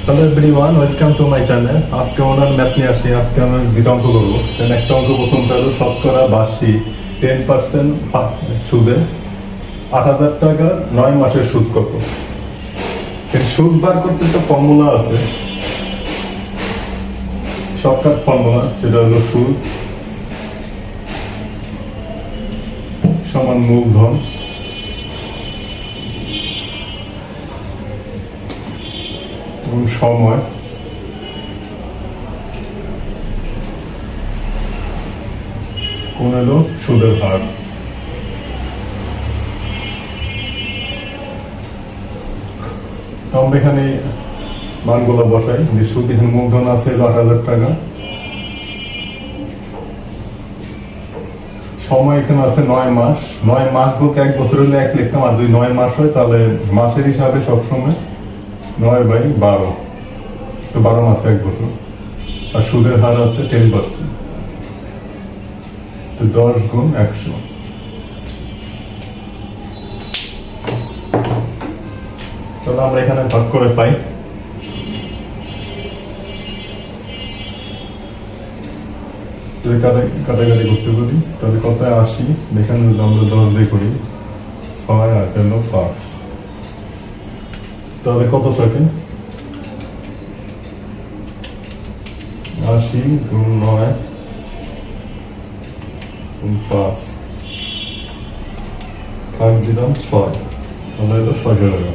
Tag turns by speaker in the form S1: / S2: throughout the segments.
S1: Hello everyone, welcome to my channel. আজকে ওনার math নিয়ে আসি। আজকে আমরা দুইটা অঙ্ক করবো। একটা অঙ্ক প্রথমটা হলো শতকরা বার্ষিক 10% সুদে ৮,০০০ টাকা ৯ মাসের সুদ কত। সুদ বার করতে একটা ফর্মুলা আছে, শর্টকাট ফর্মুলা, সেটা হলো সুদ সমান মূলধন এবং সময় কোন হলো সুদের হার। আমরা এখানে মানগুলো বসাই যে সুদ এখানে মূলধন আছে ৮,০০০ টাকা, সময় এখানে আছে ৯ মাস। ৯ মাস বলতে ১ বছর হলে ১ লিখতাম, আর যদি ৯ মাস হয় তাহলে মাসের হিসাবে সবসময় ৯/১২, তো ১২ মাসে ১ বছর। আর সুদের হার আছে 10%, তো ১০ গুণ ১০০। তাহলে আমরা এখানে ভাগ করে পাই কাটাকাটি করতে পারি, তাহলে কত ৮০। এখানে যদি আমরা ১০ দিয়ে করি ৬ আর ৫, তাহলে কত থাকে ৮০ গুণ ৯ গুণ ৫, ভাগ দিলাম ৬, তাহলে হলো ৬০০ টাকা।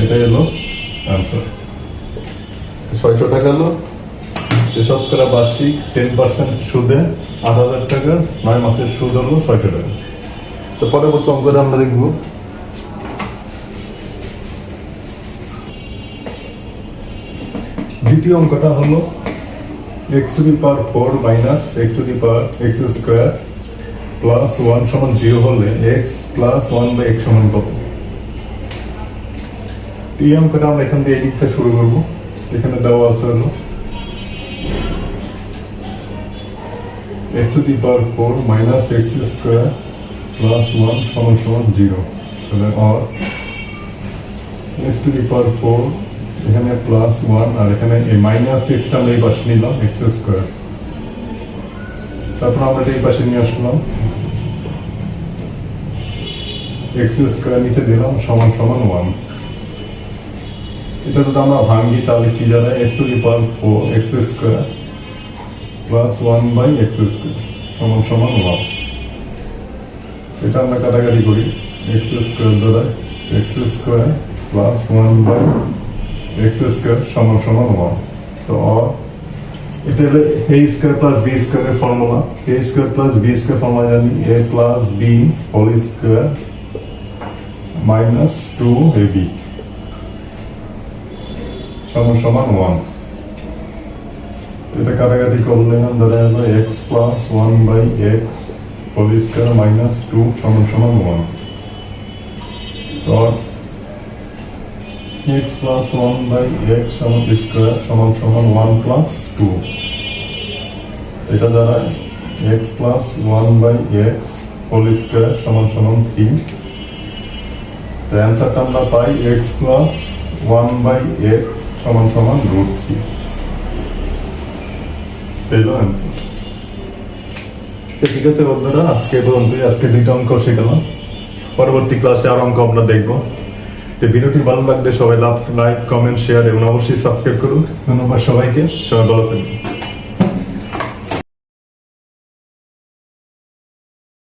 S1: এটাই হলো অ্যান্সার। ৬০০ টাকা হলো শতকরা বার্ষিক 10% সুদে ৮,০০০ টাকার ৯ মাসের সুদ হলো ৬০০ টাকা। তো পরবর্তী অঙ্কটা আমরা দেখব। দ্বিতীয় অঙ্কটা হলো x⁴ মাইনাস x² প্লাস 1 সমান 0 হলে x প্লাস 1/x সমান কত। এই অঙ্কটা আমরা এখান থেকে এই দিকটা শুরু করবো। এখানে দেওয়া আছে হলো x⁴ মাইনাস x² প্লাস 1 সমান 0, তাহলে অর x⁴ এখানে প্লাস 1 আর এখানে এই মাইনাস এক্সটা আমরা এই পাশে নিলাম x², তারপর আমরা এই পাশে নিয়ে আসলাম x² নিচে দিলাম সমান 1। এটা যদি আমরা ভাঙি তাহলে কি দাঁড়ায় x⁴ x² প্লাস 1/x² সমান 1। এটা আমরা কাটাকাটি করি, x² দ্বারা x² প্লাস 1/x² সমান 1। তো এটা হলো a² প্লাস b² এর formula. a² plus b² formula জানি a plus b whole square minus 2ab সমান 1। এটা কাটাকাটি করলে ধরে হলো x plus 1/x whole square minus 2 সমান 1। তো x প্লাস 1/x স্কয়ার সমান 1 প্লাস 2। এটা দ্বারা x plus 1/x whole square সমান 3। তো অ্যান্সারটা আমরা পাই x প্লাস 1/x সমান √3। পেলো অ্যান্সার। ঠিক আছে বন্ধুরা, আজকে পর্যন্তই। আজকে দুইটা অঙ্ক শিখলাম, পরবর্তী ক্লাসে আর অঙ্ক আমরা দেখবো। তো ভিডিওটি ভালো লাগলে সবাই লাইক, কমেন্ট, শেয়ার এবং অবশ্যই সাবস্ক্রাইব করুন। ধন্যবাদ সবাইকে, সবাই ভালো থাকবেন।